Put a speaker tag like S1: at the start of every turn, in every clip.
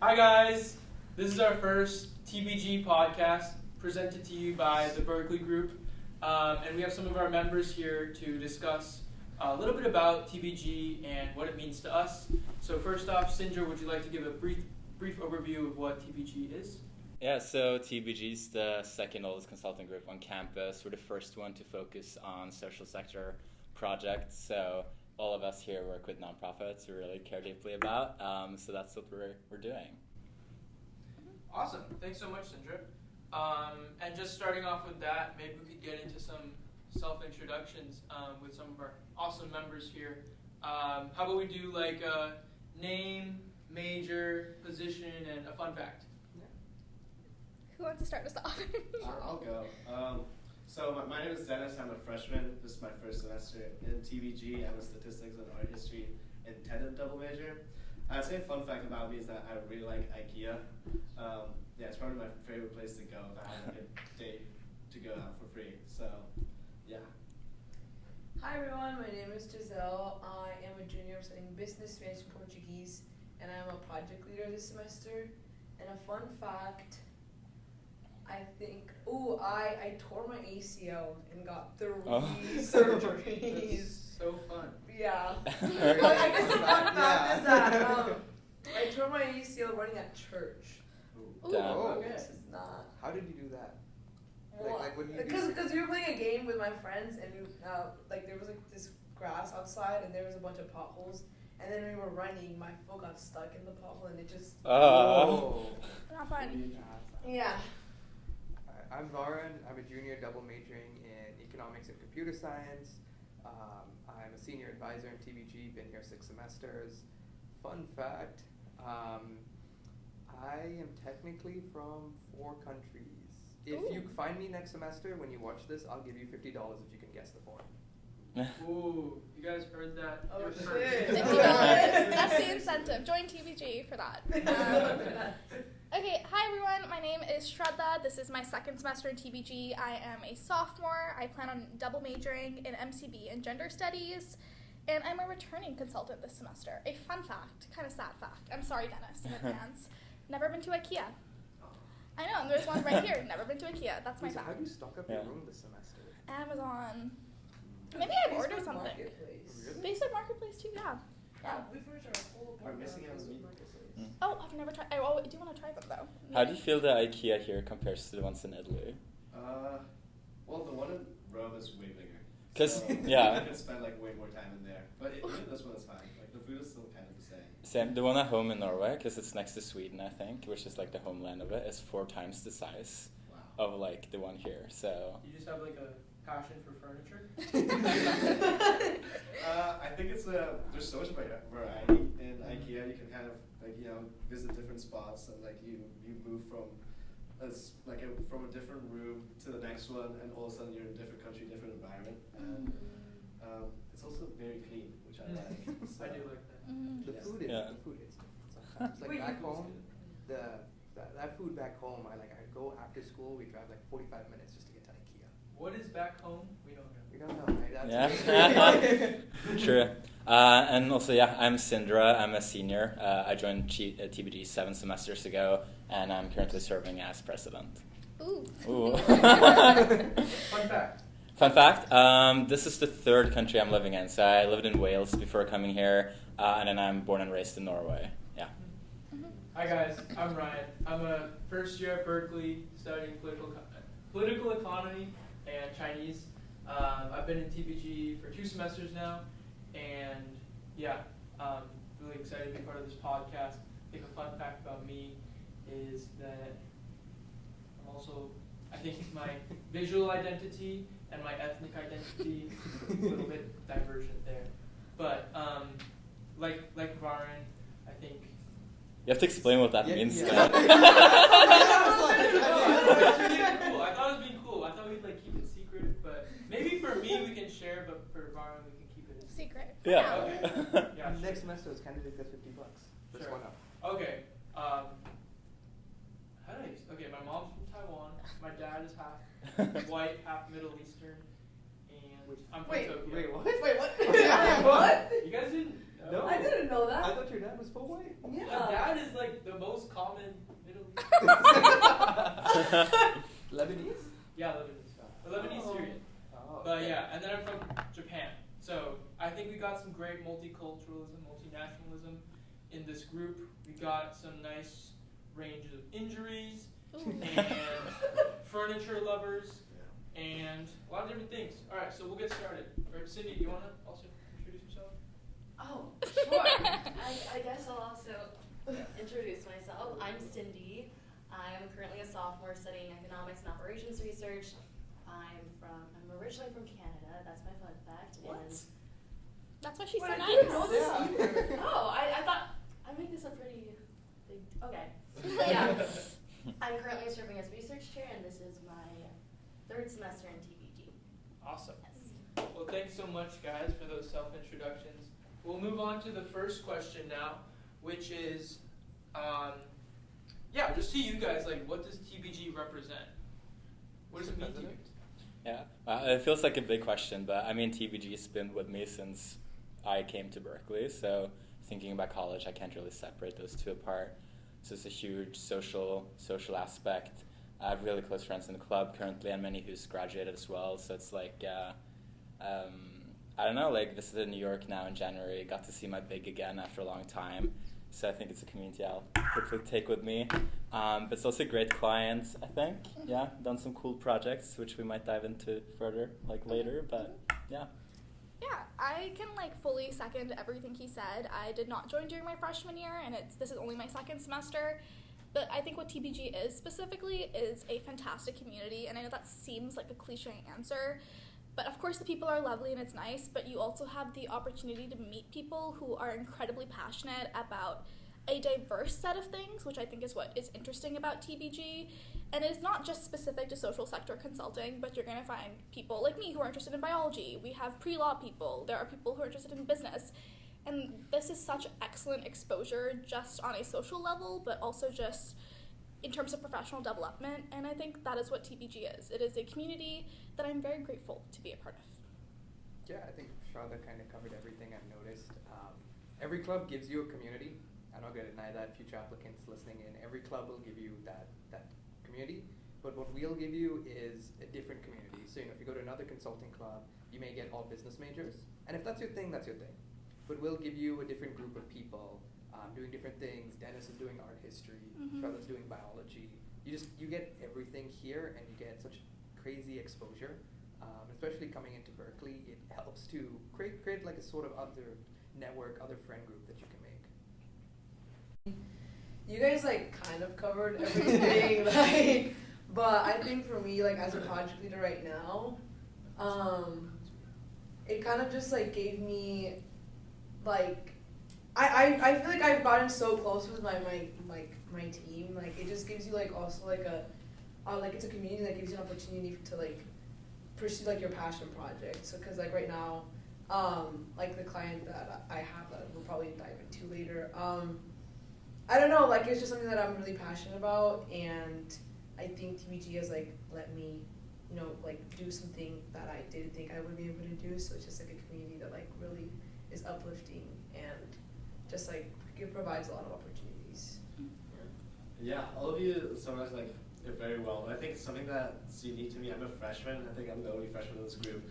S1: Hi guys, this is our first TBG podcast presented to you by the Berkeley Group, and we have some of our members here to discuss a little bit about TBG and what it means to us. So first off, Sindra, would you like to give a brief overview of what TBG is?
S2: Yeah, so TBG is the second oldest consulting group on campus. We're the first one to focus on social sector projects. So all of us here work with nonprofits we really care deeply about. So that's what we're doing.
S1: Awesome. Thanks so much, Sindra. And just starting off with that, maybe we could get into some self-introductions with some of our awesome members here. How about we do like a name, major, position, and a fun fact?
S3: Who wants to start us off?
S4: I'll go. So my name is Dennis. I'm a freshman. This is my first semester in TBG. I'm a statistics and art history intended double major. I'd say a fun fact about me is that I really like IKEA. Yeah, it's probably my favorite place to go if I have like a date to go out for free. So, yeah.
S5: Hi everyone, my name is Giselle. I am a junior. I'm studying business, Spanish, and Portuguese, and I'm a project leader this semester. And a fun fact, I tore my ACL and got 3 surgeries.
S1: So fun.
S5: Yeah. I guess the fun fact is that I tore my ACL running at church.
S3: Ooh.
S2: Damn.
S5: Okay. This is not.
S6: How did you do that?
S5: Because we were playing a game with my friends and there was like this grass outside and there was a bunch of potholes, and then we were running. My foot got stuck in the pothole and it just.
S3: Not fun.
S5: Yeah.
S6: I'm Varan. I'm a junior double majoring in economics and computer science. I'm a senior advisor in TBG, been here 6 semesters. Fun fact, I am technically from 4 countries. If you find me next semester, when you watch this, I'll give you $50 if you can guess the 4.
S1: Ooh, you guys heard that?
S5: Oh,
S1: Shit.
S3: $50. That's the incentive. Join TBG for that. Okay, hi everyone. My name is Shraddha. This is my 2nd semester in TBG. I am a sophomore. I plan on double majoring in MCB and gender studies, and I'm a returning consultant this semester. A fun fact, kind of sad fact. I'm sorry, Dennis, in advance. Never been to IKEA. I know, and there's one right here. Never been to IKEA. That's my
S6: So
S3: fact.
S6: how do you stock up your room this semester?
S3: Amazon. Maybe I've ordered something.
S5: Marketplace.
S3: Facebook Marketplace too, yeah.
S5: We furnished our whole
S4: We're
S5: apartment
S4: missing
S5: on
S4: out on
S5: Facebook
S4: meat.
S5: Marketplace.
S3: Oh, I've never tried. I do want to try them though.
S2: How do you feel the IKEA here compares to the ones in Italy?
S4: Well, the one in Rome is way bigger.
S2: 'Cause,
S4: so
S2: yeah.
S4: I could spend like way more time in there. But even this one is fine. Like the food is still kind of the same.
S2: Same, the one at home in Norway, because it's next to Sweden, I think, which is like the homeland of it, is 4 times the size of like the one here. So
S1: You just have like a passion for furniture?
S4: I think it's there's so much variety in IKEA. You can kind of visit different spots and like you move from from a different room to the next one, and all of a sudden you're in a different country, different environment, and it's also very clean, which I like. So,
S1: I do like that.
S6: The
S4: Yes.
S6: food is
S2: Yeah.
S6: different sometimes. Like back home, that food back home, I go after school. We drive like 45 minutes just to get to IKEA.
S1: What is back home? We don't know.
S6: We don't know, right? That's
S2: True. And also, yeah, I'm Sindra. I'm a senior. I joined TBG 7 semesters ago, and I'm currently serving as president.
S3: Ooh.
S2: Ooh.
S1: Fun fact.
S2: Fun fact, this is the 3rd country I'm living in. So I lived in Wales before coming here, and then I'm born and raised in Norway. Yeah.
S1: Hi guys, I'm Ryan. I'm a first year at Berkeley studying political economy and Chinese. I've been in TBG for 2 semesters now, and yeah, really excited to be part of this podcast. I think a fun fact about me is that I think my visual identity and my ethnic identity is a little bit divergent there. But like Varan, I think.
S2: You have to explain what that means.
S6: Yeah.
S1: It was really cool. I thought it was being cool. I thought we'd keep it secret, but maybe for me we can share, but for Varan we can keep it a secret.
S3: Secret.
S2: Yeah.
S1: Okay. Yeah.
S6: Next semester is candidate gets $50. That's
S1: Sure.
S6: one up.
S1: Okay. My mom's from Taiwan. My dad is half white, half Middle Eastern, and I'm from Tokyo.
S6: Wait, what?
S5: Wait, what?
S1: What? You guys didn't know?
S5: I didn't know that.
S6: I thought your dad was full white.
S1: My
S5: Yeah.
S1: dad is like the most
S6: Lebanese?
S1: Yeah, Lebanese Syrian.
S6: Oh,
S1: But
S6: okay.
S1: yeah, and then I'm from Japan. So I think we got some great multiculturalism, multinationalism in this group. We got some nice range of injuries and furniture lovers and a lot of different things. All right, so we'll get started. All right, Cindy, do you want to also introduce yourself?
S7: Oh, sure. I guess I'll also introduce myself. I'm Cindy. I'm currently a sophomore studying economics and operations research. I'm originally from Canada. That's my fun fact.
S1: What?
S7: And
S3: That's why she's so
S7: I
S3: nice.
S7: didn't know this either. Oh, I thought I made this a pretty big. Okay. Yeah. I'm currently serving as research chair, and this is my third semester in TBG.
S1: Awesome.
S7: Yes.
S1: Well, thanks so much, guys, for those self-introductions. We'll move on to the first question now, which is, just to you guys, like, what does TBG represent? What does it mean to you?
S2: Yeah, it feels like a big question, but I mean, TBG's been with me since I came to Berkeley, so thinking about college, I can't really separate those two apart. So it's a huge social aspect. I have really close friends in the club currently, and many who's graduated as well, so it's like, I don't know, like visited New York now in January, got to see my big again after a long time. So I think it's a community I'll hopefully take with me. But it's also a great client, I think. Yeah, done some cool projects, which we might dive into further, like later, but yeah.
S3: Yeah, I can fully second everything he said. I did not join during my freshman year, and this is only my second semester. But I think what TBG is specifically is a fantastic community, and I know that seems like a cliche answer, but of course the people are lovely and it's nice, but you also have the opportunity to meet people who are incredibly passionate about a diverse set of things, which I think is what is interesting about TBG. And it's not just specific to social sector consulting, but you're going to find people like me who are interested in biology. We have pre-law people. There are people who are interested in business. And this is such excellent exposure just on a social level, but also just in terms of professional development. And I think that is what TBG is. It is a community that I'm very grateful to be a part of.
S6: Yeah, I think Shraddha kind of covered everything I've noticed. Every club gives you a community. I'm not going to deny that. Future applicants listening in, every club will give you that community. But what we'll give you is a different community. So, if you go to another consulting club, you may get all business majors. And if that's your thing, that's your thing. But we'll give you a different group of people doing different things. Dennis is doing art history. Shraddha's doing biology. You get everything here, and you get such crazy exposure. Especially coming into Berkeley, it helps to create like a sort of other network, other friend group that you can make.
S5: You guys kind of covered everything, but I think for me, as a project leader right now, it kind of just gave me I feel like I've gotten so close with my team. It just gives you also it's a community that gives you an opportunity to pursue your passion project. So because right now, the client that I have that we'll probably dive into later, I don't know, it's just something that I'm really passionate about, and I think TBG has let me, do something that I didn't think I would be able to do. So it's just a community that really is uplifting and just it provides a lot of opportunities.
S4: Yeah, all of you summarized it very well. But I think something that's unique to me, I'm a freshman. I think I'm the only freshman in this group.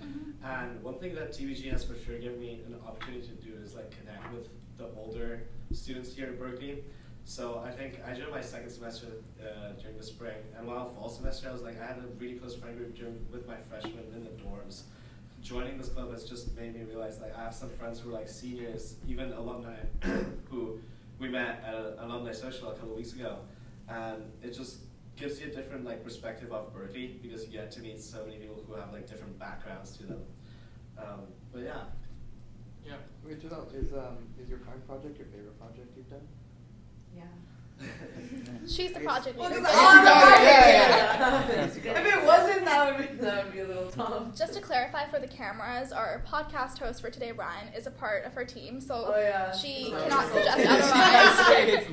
S4: And one thing that TBG has for sure given me an opportunity to do is connect with the older students here at Berkeley. So I think I joined my second semester during the spring, and while fall semester, I had a really close friend group with my freshmen in the dorms. Joining this club has just made me realize I have some friends who are seniors, even alumni, who we met at an alumni social a couple of weeks ago, and it just gives you a different perspective of Berkeley because you get to meet so many people who have different backgrounds to them. But yeah.
S1: Yeah.
S6: Wait, Giselle, is your current project your favorite project you've done?
S7: Yeah.
S3: She's the project
S5: Well,
S3: leader.
S5: If it wasn't, that would be a little tough.
S3: Just to clarify for the cameras, our podcast host for today, Ryan, is a part of her team, so she cannot suggest otherwise.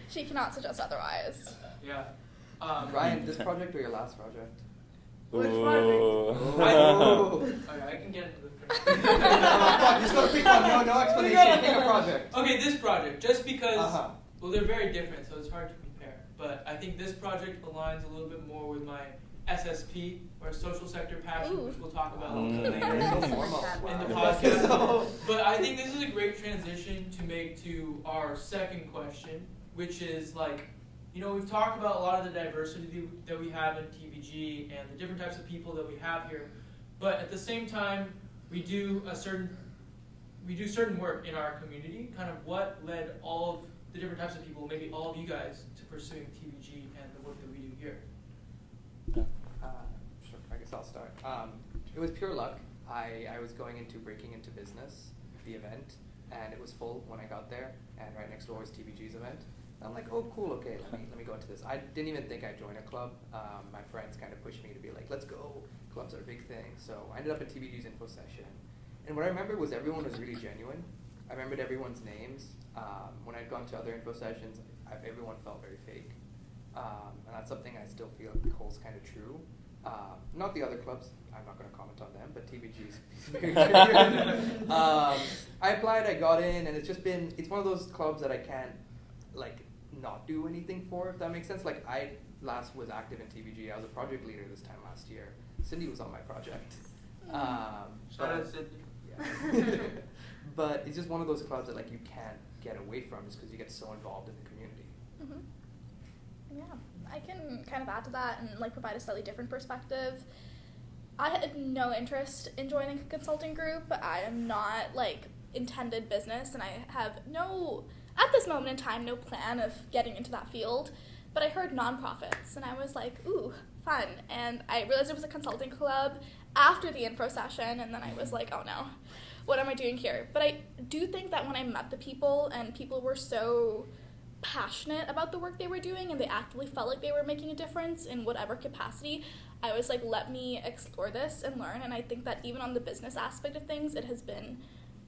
S3: She cannot suggest otherwise.
S1: Yeah.
S6: Ryan, this project or your last project?
S5: Which
S1: Okay, I can get into the
S6: Just go to pick one. No explanation. Pick a project.
S1: Okay, this project, just because, well, they're very different, so it's hard to compare. but I think this project aligns a little bit more with my SSP, or social sector passion, which we'll talk about a little bit later in the podcast. But I think this is a great transition to make to our second question, which is like, you know, we've talked about a lot of the diversity that we have in TBG and the different types of people that we have here, but at the same time, we do certain work in our community. Kind of what led all of the different types of people, maybe all of you guys, to pursuing TBG and the work that we do here?
S6: Sure, I guess I'll start. It was pure luck. I was breaking into business, the event, and it was full when I got there, and right next door was TBG's event. And I'm like, oh, cool, okay, let me go into this. I didn't even think I'd join a club. My friends kind of pushed me to be like, let's go. Clubs are a big thing. So I ended up at TBG's info session. And what I remember was everyone was really genuine. I remembered everyone's names. When I'd gone to other info sessions, everyone felt very fake. And that's something I still feel holds kind of true. Not the other clubs, I'm not going to comment on them, but TBG's very genuine. I applied, I got in, and it's one of those clubs that I can't, not do anything for, if that makes sense. Like, I last was active in TBG, I was a project leader this time last year. Cindy was on my project.
S1: Shout out Cindy.
S6: Yeah. But it's just one of those clubs that you can't get away from just because you get so involved in the community.
S3: Mm-hmm. Yeah, I can kind of add to that and provide a slightly different perspective. I had no interest in joining a consulting group. I am not intended business, and I have at this moment in time, no plan of getting into that field. But I heard nonprofits, and I was like, ooh, fun. And I realized it was a consulting club after the info session, and then I was like, oh no, what am I doing here? But I do think that when I met the people, and people were so passionate about the work they were doing, and they actively felt like they were making a difference in whatever capacity, I was like, let me explore this and learn. And I think that even on the business aspect of things, it has been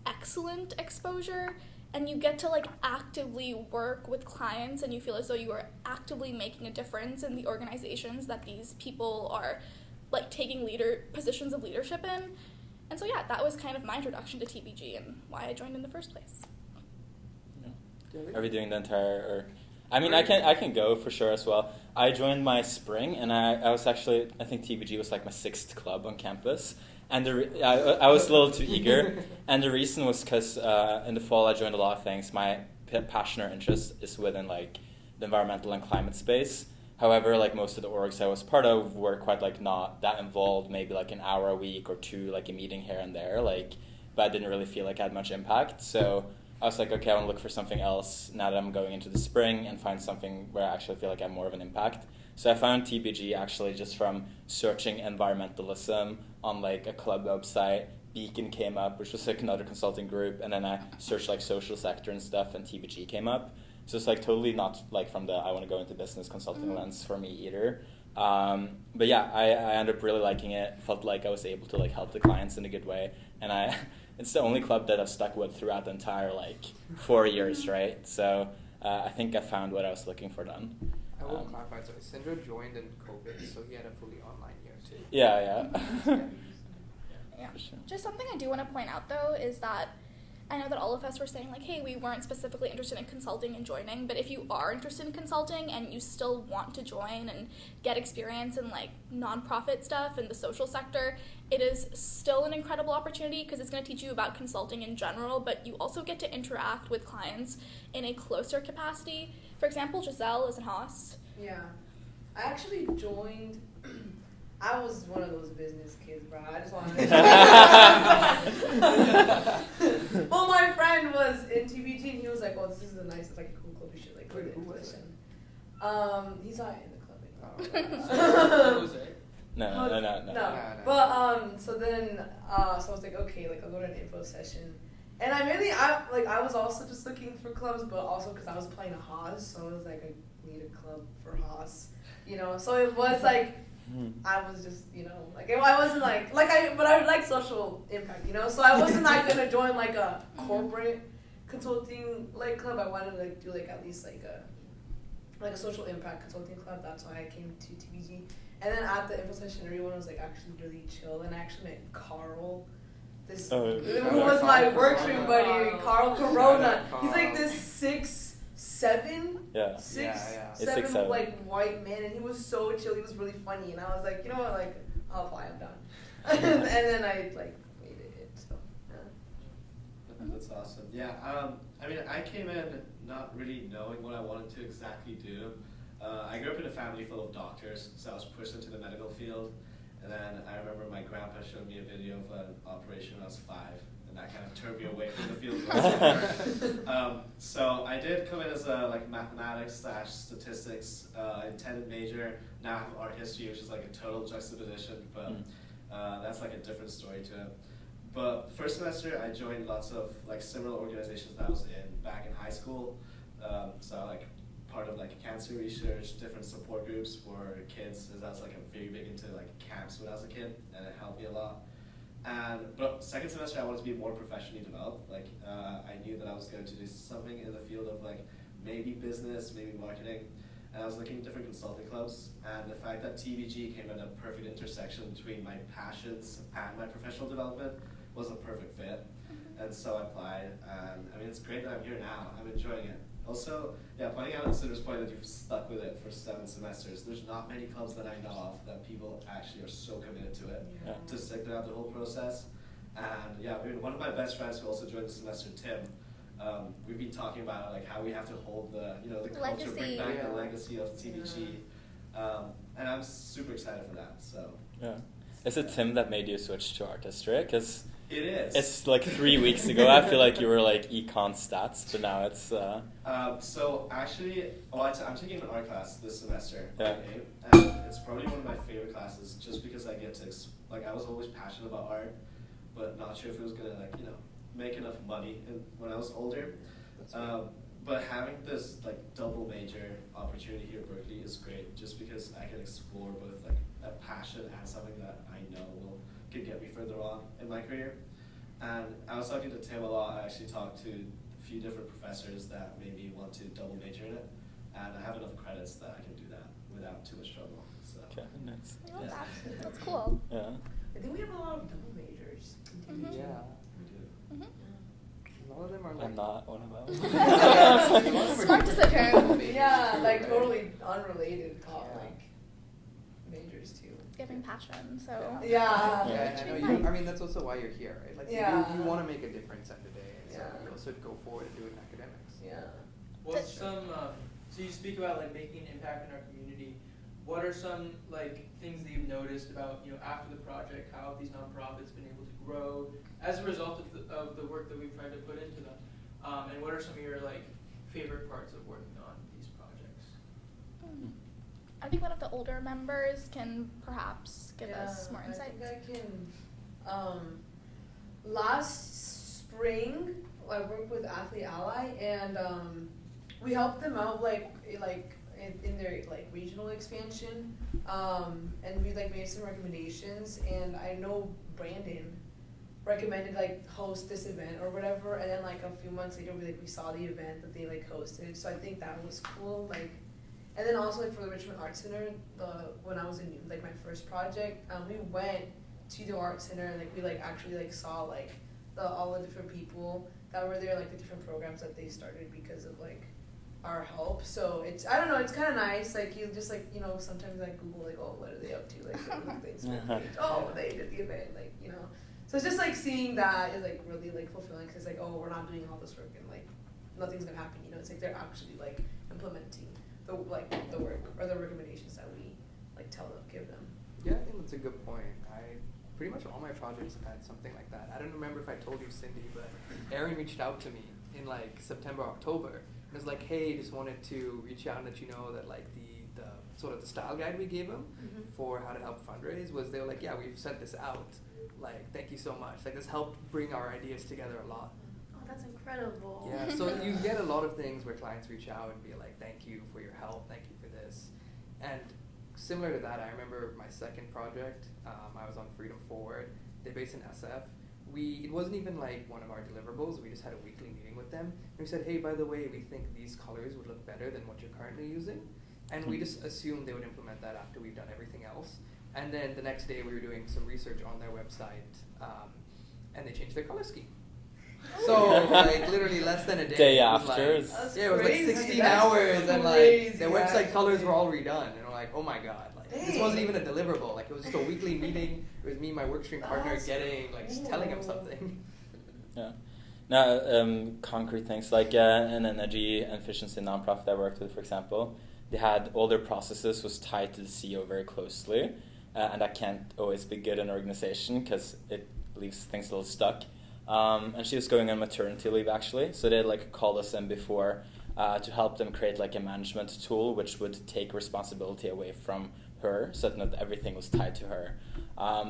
S3: excellent exposure. And you get to actively work with clients, and you feel as though you are actively making a difference in the organizations that these people are taking positions of leadership in. And so yeah, that was kind of my introduction to TBG and why I joined in the first place.
S2: Yeah. Are we doing the entire? I can go for sure as well. I joined my spring, and I was actually, I think TBG was my 6th club on campus. And I was a little too eager, and the reason was because in the fall I joined a lot of things. My passion or interest is within the environmental and climate space. However, most of the orgs I was part of were quite not that involved. Maybe an hour a week or two, a meeting here and there. But I didn't really feel I had much impact. So I was like, okay, I want to look for something else now that I'm going into the spring and find something where I actually feel I have more of an impact. So I found TBG actually just from searching environmentalism on a club website. Beacon came up, which was another consulting group, and then I searched social sector and stuff, and TBG came up. So it's totally not from the I want to go into business consulting lens for me either. But yeah, I ended up really liking it. Felt like I was able to help the clients in a good way, and it's the only club that I've stuck with throughout the entire 4 years, right? So I think I found what I was looking for done.
S6: I will clarify, so Sindra joined in COVID, so he had a fully online year too.
S2: Yeah.
S3: Yeah. Sure. Just something I do want to point out though is that I know that all of us were saying hey, we weren't specifically interested in consulting and joining, but if you are interested in consulting and you still want to join and get experience in nonprofit stuff and the social sector, it is still an incredible opportunity because it's going to teach you about consulting in general, but you also get to interact with clients in a closer capacity. For example, Giselle is in Haas.
S5: Yeah. I actually joined, I was one of those business kids, bro. I just wanted to well, my friend was in TBG and he was like, oh, this is a nice, it's a cool club, you should go to the listen. He's not in the club anymore.
S2: No.
S5: But, so then, so I was like, okay, I'll go to an info session. And I was also just looking for clubs, but also because I was playing a Haas, so I was like, I need a club for Haas, so it was I was just, I wasn't but I would like social impact, so I wasn't gonna join a corporate consulting club. I wanted to do at least a social impact consulting club. That's why I came to TBG. And then at the info session, everyone was actually really chill, and I actually met Carl. Who was my work stream buddy, Carl Corona. He's this
S2: Yeah.
S6: It's
S5: 6'7", like white man, and he was so chill. He was really funny, and I was like, you know what, like I'll apply. I'm done. And then I like made it. So yeah.
S4: That's awesome. Yeah. I mean, I came in not really knowing what I wanted to exactly do. I grew up in a family full of doctors, so I was pushed into the medical field. And then I remember my grandpa showed me a video of an operation when I was 5, and that kind of turned me away from the field. So I did come in as a mathematics/statistics intended major. Now I have art history, which is like a total juxtaposition, but that's like a different story to it. But first semester, I joined lots of like similar organizations that I was in back in high school. So like part of like cancer research, different support groups for kids, as I was like very big into like camps when I was a kid, and it helped me a lot. But second semester, I wanted to be more professionally developed. Like I knew that I was going to do something in the field of like maybe business, maybe marketing. And I was looking at different consulting clubs, and the fact that TBG came at a perfect intersection between my passions and my professional development was a perfect fit. And so I applied, and I mean, it's great that I'm here now. I'm enjoying it. Also, yeah, pointing out at Cinder's point that you've stuck with it for 7 semesters. There's not many clubs that I know of that people actually are so committed to it, to stick throughout the whole process. And yeah, I mean, one of my best friends who also joined the semester, Tim, we've been talking about like how we have to hold the culture, bring back the legacy of TBG, and I'm super excited for that. So
S2: yeah, is it Tim that made you switch to art history? Because
S4: it is.
S2: It's like 3 weeks ago. I feel like you were like econ stats, but now it's.
S4: So actually, I'm taking an art class this semester.
S2: Yeah.
S4: Okay, and it's probably one of my favorite classes, just because I get to I was always passionate about art, but not sure if it was gonna make enough money when I was older. But having this like double major opportunity here at Berkeley is great, just because I can explore both like a passion and something that I know could get me further on in my career. And I was talking to Tim a lot. I actually talked to a few different professors that made me want to double major in it, and I have enough credits that I can do that without too much trouble. So
S2: okay, nice.
S3: I love that. That's cool.
S2: Yeah.
S5: I think we have a lot of double majors.
S6: Yeah.
S4: we do.
S6: A lot of them are like.
S2: I'm not one of them.
S3: Smart decision.
S5: Yeah, like totally unrelated like majors too.
S3: Giving passion, so.
S5: Yeah.
S6: I know. I mean, that's also why you're here, right? Like, you want to make a difference at the day, and so you also go forward and do it in academics.
S5: Yeah.
S1: What's some? So you speak about like making an impact in our community. What are some like things that you've noticed about after the project, how have these nonprofits been able to grow as a result of the work that we've tried to put into them? And what are some of your like favorite parts of working on these projects?
S3: I think one of the older members can perhaps give us more insight.
S5: I think I can. Last spring, I worked with Athlete Ally, and we helped them out in their like regional expansion, and we like made some recommendations. And I know Brandon recommended like host this event or whatever, and then like a few months later we saw the event that they like hosted. So I think that was cool. Like. And then also like for the Richmond Art Center, when I was in like my first project, we went to the art center and like we like actually like saw like all the different people that were there, like the different programs that they started because of like our help. So it's kind of nice. Like you just like sometimes like Google like what are they up to, like things. They did the event, like So it's just like seeing that is like really like fulfilling, because like we're not doing all this work and like nothing's gonna happen. It's like they're actually like implementing the work or the recommendations that we like give them.
S6: Yeah, I think that's a good point. Pretty much all my projects have had something like that. I don't remember if I told you, Cindy, but Aaron reached out to me in like September, October, and was like, "Hey, just wanted to reach out and let you know that like the sort of the style guide we gave them for how to help fundraise was, they were like, yeah, we've sent this out. Like, thank you so much. Like, this helped bring our ideas together a lot."
S7: That's incredible.
S6: Yeah, so you get a lot of things where clients reach out and be like, thank you for your help, thank you for this. And similar to that, I remember my second project, I was on Freedom Forward. They're based in SF. It wasn't even like one of our deliverables, we just had a weekly meeting with them. And we said, hey, by the way, we think these colors would look better than what you're currently using. And we just assumed they would implement that after we've done everything else. And then the next day we were doing some research on their website, and they changed their color scheme. So like literally less than a day.
S2: Day
S6: It was
S2: after.
S6: like-
S5: That's
S6: yeah, it was like
S5: crazy.
S6: 16
S5: That's
S6: hours, and like
S5: crazy,
S6: the website
S5: actually.
S6: colors were all redone, and we're like, oh my god, like this wasn't
S5: Dang.
S6: even a deliverable. Like it was just a weekly meeting. It was me and my workstream partner
S5: That's
S6: getting like just telling him
S5: cool.
S6: something.
S2: Yeah. Now, concrete things like an energy efficiency nonprofit I worked with, for example, they had all their processes was tied to the CEO very closely, and that can't always be good in an organization because it leaves things a little stuck. And she was going on maternity leave actually, so they like called us in before to help them create like a management tool which would take responsibility away from her, so that everything was tied to her.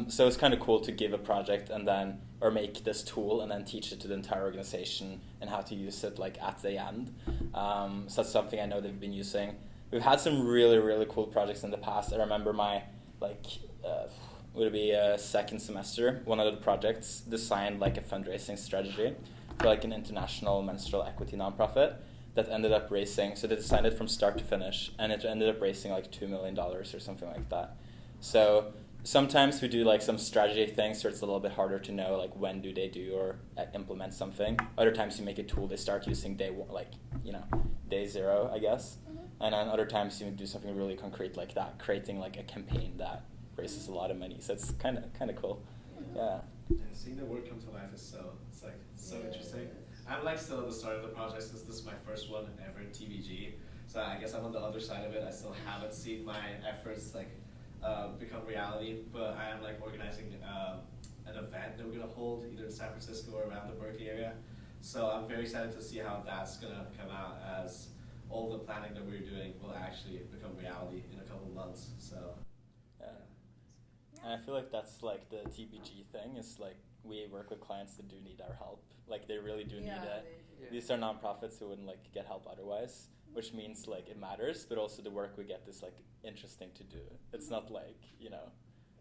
S2: So it's kind of cool to give a project and then, or make this tool and then teach it to the entire organization and how to use it like at the end. So that's something I know they've been using. We've had some really, really cool projects in the past. I remember my would it be a second semester, one of the projects designed like a fundraising strategy for like an international menstrual equity nonprofit that ended up raising, so they designed it from start to finish, and it ended up raising like $2 million or something like that. So sometimes we do like some strategy things where it's a little bit harder to know like when do they do or implement something. Other times you make a tool they start using day one, like day zero, I guess. And then other times you do something really concrete like that, creating like a campaign that raises a lot of money. So it's kind of cool. Yeah.
S4: Seeing the work come to life is so interesting. I'm like still at the start of the project since this is my first one ever in TBG. So I guess I'm on the other side of it. I still haven't seen my efforts like become reality, but I am like organizing an event that we're gonna hold either in San Francisco or around the Berkeley area. So I'm very excited to see how that's gonna come out, as all the planning that we're doing will actually become reality in a couple of months. So
S2: Yeah. And I feel like that's like the TBG thing, is like we work with clients that do need our help. Like they really do need it.
S6: Yeah.
S2: These are nonprofits who wouldn't like get help otherwise, which means like it matters, but also the work we get is like interesting to do. It's not like,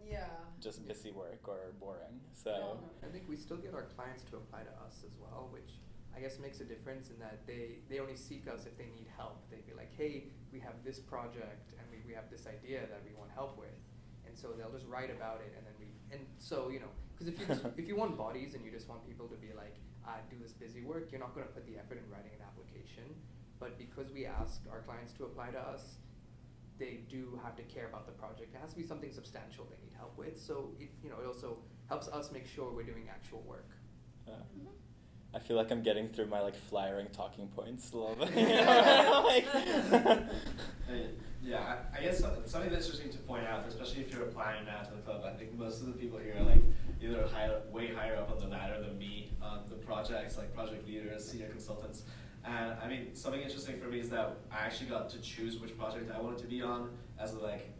S5: Yeah.
S2: just busy work or boring. So
S6: I think we still get our clients to apply to us as well, which I guess makes a difference in that they only seek us if they need help. They'd be like, hey, we have this project and we have this idea that we want help with. And so they'll just write about it, and then so, because if you want bodies and you just want people to be like, do this busy work, you're not going to put the effort in writing an application. But because we ask our clients to apply to us, they do have to care about the project. It has to be something substantial they need help with. So it also helps us make sure we're doing actual work.
S2: I feel like I'm getting through my like flyering talking points a little bit.
S4: Yeah, I guess something that's interesting to point out, especially if you're applying now to the club, I think most of the people here are like either way higher up on the ladder than me on the projects, like project leaders, senior consultants. And I mean, something interesting for me is that I actually got to choose which project I wanted to be on as like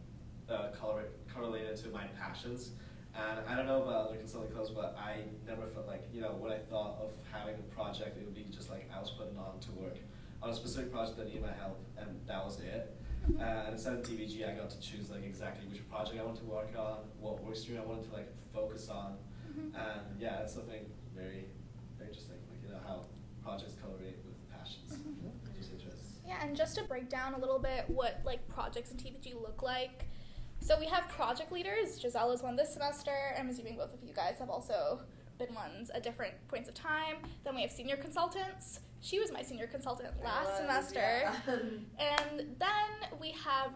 S4: correlated to my passions. And I don't know about other consulting clubs, but I never felt like, when I thought of having a project, it would be just like I was putting on to work on a specific project that needed my help, and that was it. And instead of TBG, I got to choose like exactly which project I wanted to work on, what work stream I wanted to like focus on. And yeah, that's something very, very interesting, like, how projects correlate with passions, just interests.
S3: Yeah, and just to break down a little bit what like projects in TBG look like. So we have project leaders. Giselle is one this semester. I'm assuming both of you guys have also been ones at different points of time. Then we have senior consultants. She was my senior consultant last semester.
S5: Yeah.
S3: And then we have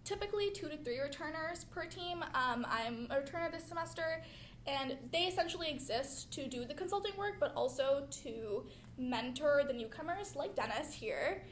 S3: typically 2 to 3 returners per team. I'm a returner this semester, and they essentially exist to do the consulting work, but also to mentor the newcomers, like Dennis here.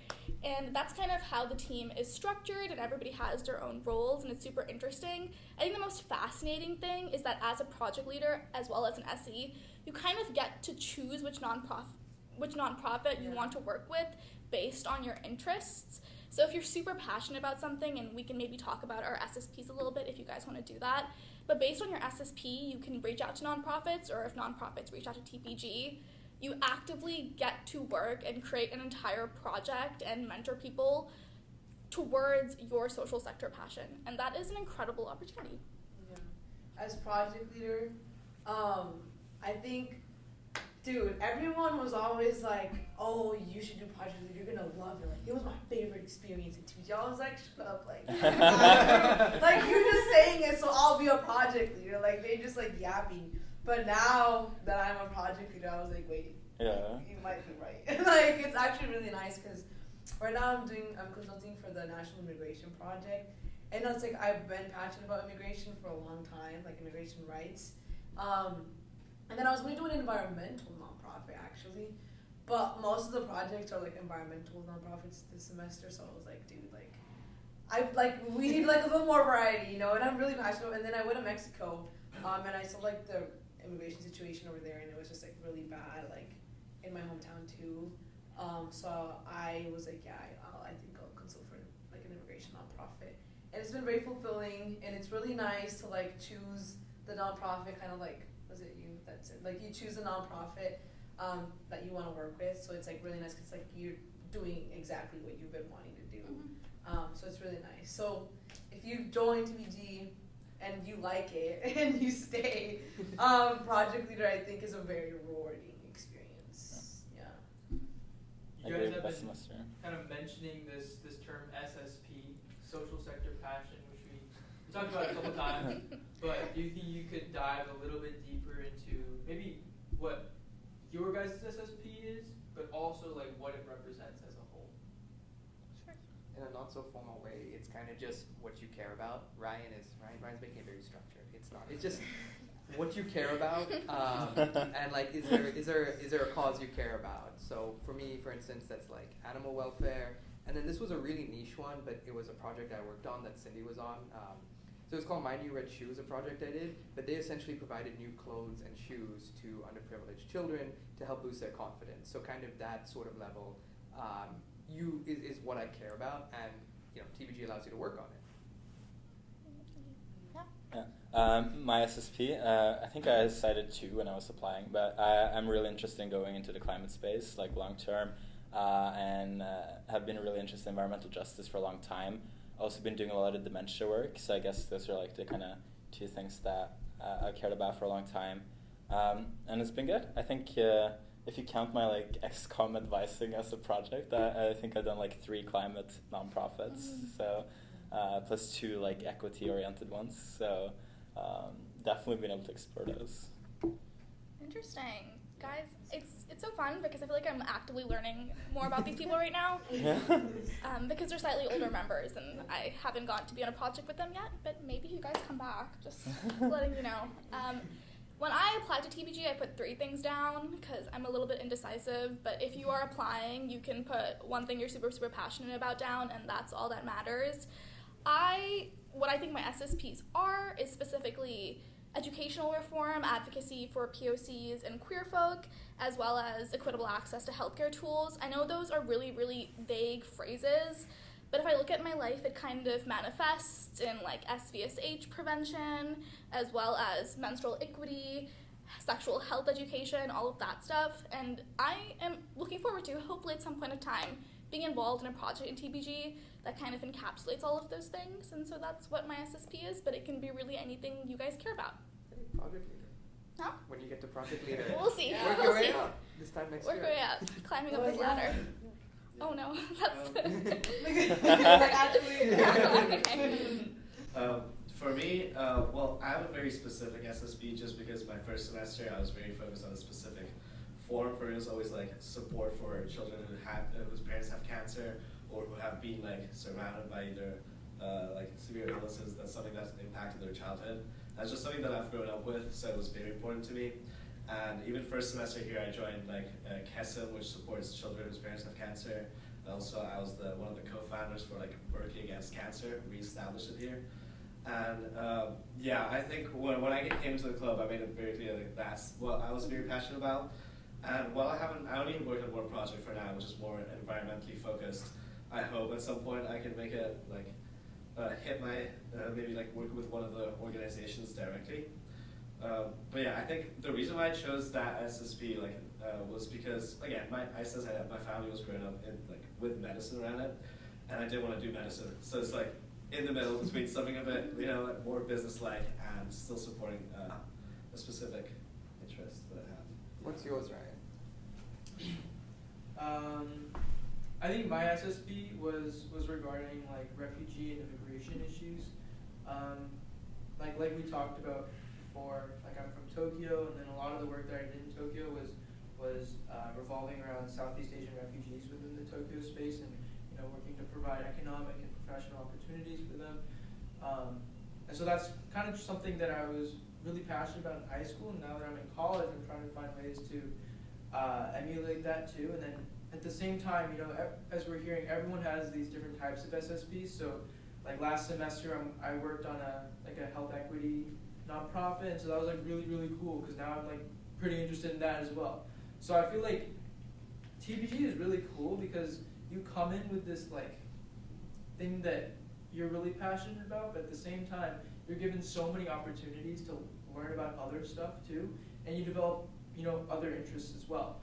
S3: And that's kind of how the team is structured, and everybody has their own roles, and it's super interesting. I think the most fascinating thing is that as a project leader, as well as an SE, you kind of get to choose which nonprofit you want to work with based on your interests. So if you're super passionate about something, and we can maybe talk about our SSPs a little bit if you guys want to do that, but based on your SSP, you can reach out to nonprofits, or if nonprofits reach out to TPG, you actively get to work and create an entire project and mentor people towards your social sector passion. And that is an incredible opportunity.
S5: Yeah. As project leader, I think, dude, everyone was always like, oh, you should do project leader, you're gonna love it. Like, it was my favorite experience at TBG. I was like, shut up, like, like, you're just saying it, so I'll be a project leader. Like, they just like yapping. But now that I'm a project leader, I was like, wait,
S2: Yeah.
S5: You might be right. Like, it's actually really nice because right now I'm consulting for the National Immigration Project. And it's like I've been passionate about immigration for a long time, like immigration rights. And then I was going to do an environmental nonprofit actually, but most of the projects are like environmental nonprofits this semester. So I was like, dude, we need like a little more variety, you know. And I'm really passionate. And then I went to Mexico, and I saw like the immigration situation over there, and it was just like really bad, like in my hometown too. So I was like, yeah, I think I'll consult for like an immigration nonprofit. And it's been very fulfilling, and it's really nice to like choose the nonprofit, kind of like, was it you? That's it. Like you choose a nonprofit that you want to work with, so it's like really nice because like you're doing exactly what you've been wanting to do. So it's really nice. So if you join TBG and you like it and you stay, project leader I think is a very rewarding experience. Yeah.
S1: You guys have been kind of mentioning this term SSP, social sector passion, which we talked about a couple times. But do you think you could dive a little bit deeper into maybe what your guys' SSP is, but also like what it represents as a whole?
S3: Sure.
S6: In a not so formal way, it's kind of just what you care about. Ryan's making it very structured. It's not. It's just what you care about, and like is there a cause you care about? So for me, for instance, that's like animal welfare. And then this was a really niche one, but it was a project I worked on that Cindy was on. So it was called My New Red Shoes, a project I did, but they essentially provided new clothes and shoes to underprivileged children to help boost their confidence. So kind of that sort of level is what I care about, and you know, TBG allows you to work on it.
S2: Yeah. My SSP, I think I cited 2 when I was applying, but I'm really interested in going into the climate space, like long term, and have been really interested in environmental justice for a long time. Also been doing a lot of dementia work, so I guess those are like the kind of 2 things that I cared about for a long time, and it's been good. I think if you count my like XCOM advising as a project, I think I've done like 3 climate nonprofits, so plus 2 like equity-oriented ones. So definitely been able to explore those.
S3: Interesting. Guys, it's so fun because I feel like I'm actively learning more about these people right now. Because they're slightly older members and I haven't gotten to be on a project with them yet, but maybe you guys come back, just letting you know. When I applied to TBG, I put 3 things down because I'm a little bit indecisive, but if you are applying, you can put one thing you're super, super passionate about down, and that's all that matters. What I think my SSPs are is specifically educational reform, advocacy for POCs and queer folk, as well as equitable access to healthcare tools. I know those are really, really vague phrases, but if I look at my life, it kind of manifests in like SVSH prevention, as well as menstrual equity, sexual health education, all of that stuff. And I am looking forward to, hopefully at some point of time, being involved in a project in TBG that kind of encapsulates all of those things. And so that's what my SSP is, but it can be really anything you guys care about.
S6: Hey, project leader.
S3: Huh?
S6: When you get to project leader.
S3: We'll see.
S5: Yeah.
S6: Work
S3: We'll
S6: your way
S3: see.
S6: up this time next
S3: Work
S6: year.
S3: our way up, climbing up
S5: Oh,
S3: this
S5: yeah.
S3: ladder. Oh no, that's
S5: Like actually.
S3: Okay.
S4: For me, well, I have a very specific SSB just because my first semester I was very focused on a specific form where it was always like support for children whose parents have cancer or who have been like surrounded by either like severe illnesses. That's something that's impacted their childhood. That's just something that I've grown up with, so it was very important to me. And even first semester here, I joined like KESM, which supports children whose parents have cancer. Also, I was one of the co-founders for like Berkeley Against Cancer. We established it here. And yeah, I think when I came to the club, I made it very clear that that's what I was very passionate about. And while I only work on one project for now, which is more environmentally focused, I hope at some point I can make it like hit my maybe like work with one of the organizations directly. But yeah, I think the reason why I chose that SSP was because again, my family was growing up in like with medicine around it, and I didn't want to do medicine, so it's like in the middle between something a bit like more business-like and still supporting a specific interest that I have.
S6: What's yours, Ryan?
S1: I think my SSB was regarding like refugee and immigration issues. Like we talked about before, like I'm from Tokyo, and then a lot of the work that I did in Tokyo was was revolving around Southeast Asian refugees within the Tokyo space, and working to provide economic and professional opportunities for them. And so that's kind of something that I was really passionate about in high school, and now that I'm in college, I'm trying to find ways to emulate that too. And then at the same time, as we're hearing, everyone has these different types of SSPs. So like last semester, I worked on a health equity nonprofit, and so that was like really, really cool, because now I'm like pretty interested in that as well. So I feel like TBG is really cool because you come in with this like thing that you're really passionate about, but at the same time, you're given so many opportunities to learn about other stuff too, and you develop, other interests as well,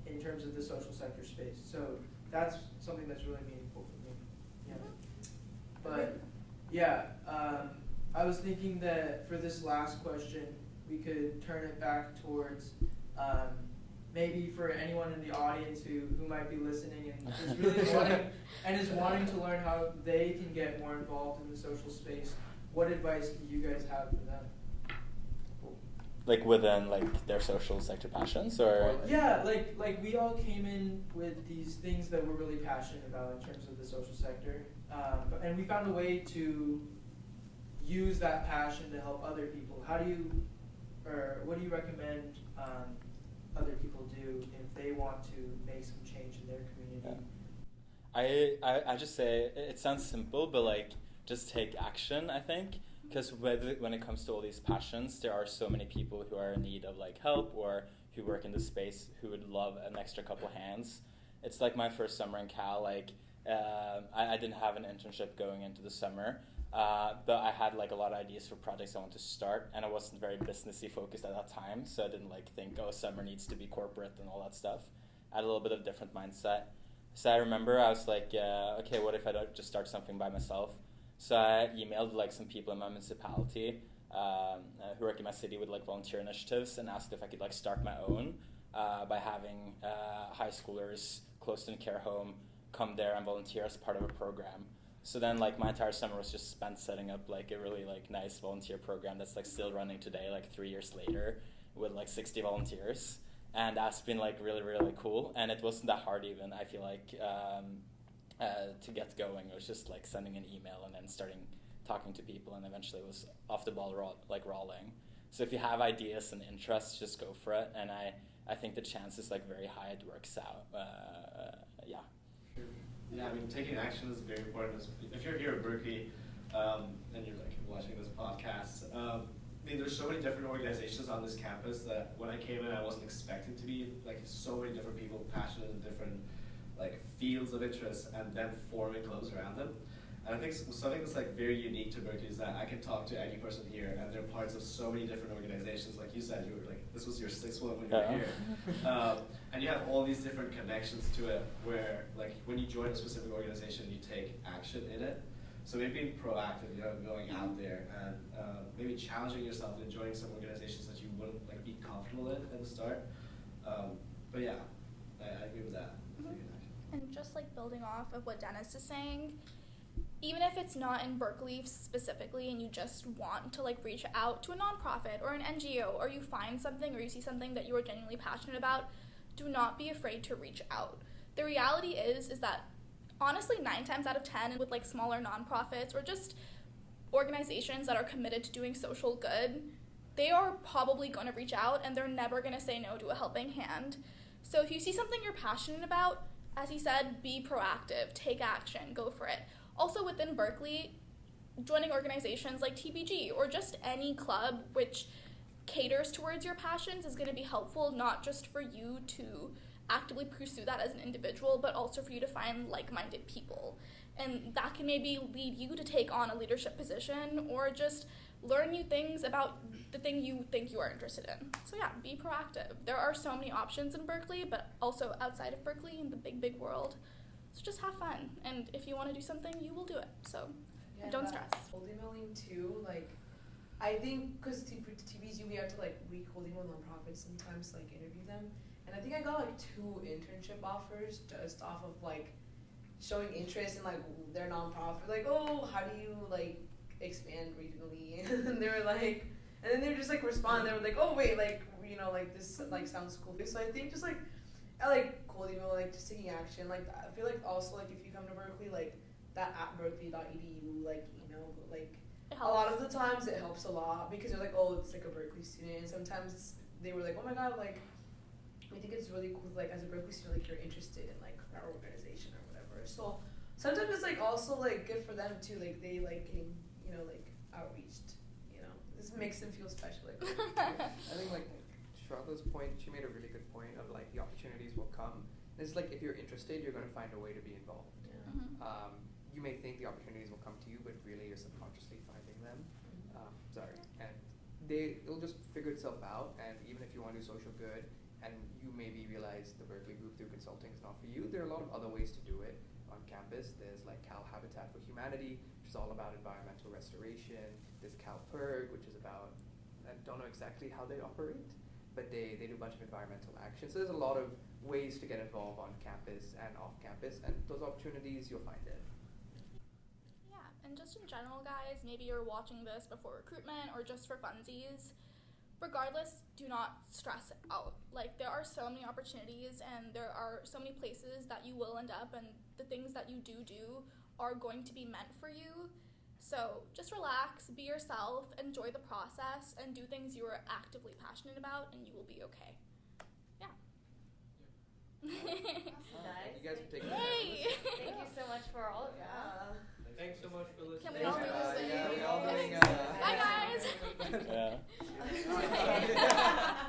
S1: in terms of the social sector space. So that's something that's really meaningful for me. Yeah. But yeah, I was thinking that for this last question, we could turn it back towards maybe for anyone in the audience who might be listening and is really wanting to learn how they can get more involved in the social space. What advice do you guys have for them?
S2: Like within their social sector passions, or?
S1: Yeah, like we all came in with these things that we're really passionate about in terms of the social sector, and we found a way to use that passion to help other people. What do you recommend other people do if they want to make some change in their community?
S2: Yeah. I just say it sounds simple, but just take action, I think. Because when it comes to all these passions, there are so many people who are in need of help, or who work in the space who would love an extra couple hands. It's like my first summer in Cal. I didn't have an internship going into the summer, but I had a lot of ideas for projects I wanted to start, and I wasn't very businessy focused at that time, so I didn't think, summer needs to be corporate and all that stuff. I had a little bit of a different mindset. So I remember I was like, okay, what if I don't just start something by myself? So I emailed some people in my municipality who work in my city with volunteer initiatives, and asked if I could start my own by having high schoolers close to the care home come there and volunteer as part of a program. So then my entire summer was just spent setting up a really nice volunteer program that's still running today 3 years later with 60 volunteers, and that's been really, really cool. And it wasn't that hard even, I feel to get going. It was just sending an email and then starting talking to people, and eventually it was off the ball rolling. So if you have ideas and interests, just go for it, and I think the chance is very high it works out. Yeah.
S4: Yeah, I mean, taking action is very important. If you're here at Berkeley and you're watching this podcast, there's so many different organizations on this campus that when I came in, I wasn't expecting to be so many different people passionate in different fields of interest, and then forming clubs around them. And I think something that's very unique to Berkeley is that I can talk to any person here, and they're parts of so many different organizations. Like you said, you were this was your sixth one when you were here, and you have all these different connections to it. Where when you join a specific organization, you take action in it. So maybe being proactive, going out there and maybe challenging yourself and joining some organizations that you wouldn't be comfortable in at the start. But yeah, I agree with that.
S3: And just building off of what Dennis is saying, even if it's not in Berkeley specifically and you just want to reach out to a nonprofit or an NGO, or you find something or you see something that you are genuinely passionate about, do not be afraid to reach out. The reality is that honestly 9 times out of 10 with smaller nonprofits or just organizations that are committed to doing social good, they are probably going to reach out and they're never going to say no to a helping hand. So if you see something you're passionate about, as he said, be proactive, take action, go for it. Also within Berkeley, joining organizations like TBG or just any club which caters towards your passions is going to be helpful, not just for you to actively pursue that as an individual, but also for you to find like-minded people. And that can maybe lead you to take on a leadership position or just learn new things about the thing you think you are interested in. So yeah, be proactive. There are so many options in Berkeley, but also outside of Berkeley in the big, big world. So just have fun. And if you want to do something, you will do it. So don't stress.
S5: Cold emailing too, I think because TBG, we have to we cold email nonprofits sometimes, interview them. And I think I got 2 internship offers just off of showing interest in their nonprofit. Oh, how do you expand regionally? And they were And then they would just like respond. They were like, oh wait, like like this like sounds cool. So I think just like I like cold email, like just taking action. Like I feel like also like if you come to Berkeley, like that at berkeley.edu like email like a lot of the times it helps a lot because you're like, oh, it's like a Berkeley student. And sometimes they were like, oh my god, like we think it's really cool, like as a Berkeley student, like you're interested in like our organization or whatever. So sometimes it's like also like good for them too, like they like getting like outreached. This makes them feel special. Like
S6: I think like Shraddha's point, she made a really good point of like the opportunities will come. And it's like if you're interested, you're going to find a way to be involved.
S5: Yeah.
S3: Mm-hmm.
S6: You may think the opportunities will come to you, but really you're subconsciously finding them. And it'll just figure itself out. And even if you want to do social good, and you maybe realize the Berkeley group through consulting is not for you, there are a lot of other ways to do it on campus. There's like Cal Habitat for Humanity, which is all about environmental restoration. There's Cal Perg, which is about, I don't know exactly how they operate, but they do a bunch of environmental action. So there's a lot of ways to get involved on campus and off campus, and those opportunities you'll find it.
S3: Yeah, and just in general, guys, maybe you're watching this before recruitment or just for funsies. Regardless, do not stress out. Like, there are so many opportunities and there are so many places that you will end up, and the things that you do are going to be meant for you. So just relax, be yourself, enjoy the process, and do things you are actively passionate about, and you will be okay. Yeah.
S7: Guys,
S6: You guys are taking
S3: Hey!
S7: thank you so much for all of that.
S1: Thanks so much for listening.
S3: Can we all do this thing?
S6: Yeah, we all doing
S3: Bye, guys!
S2: Yeah.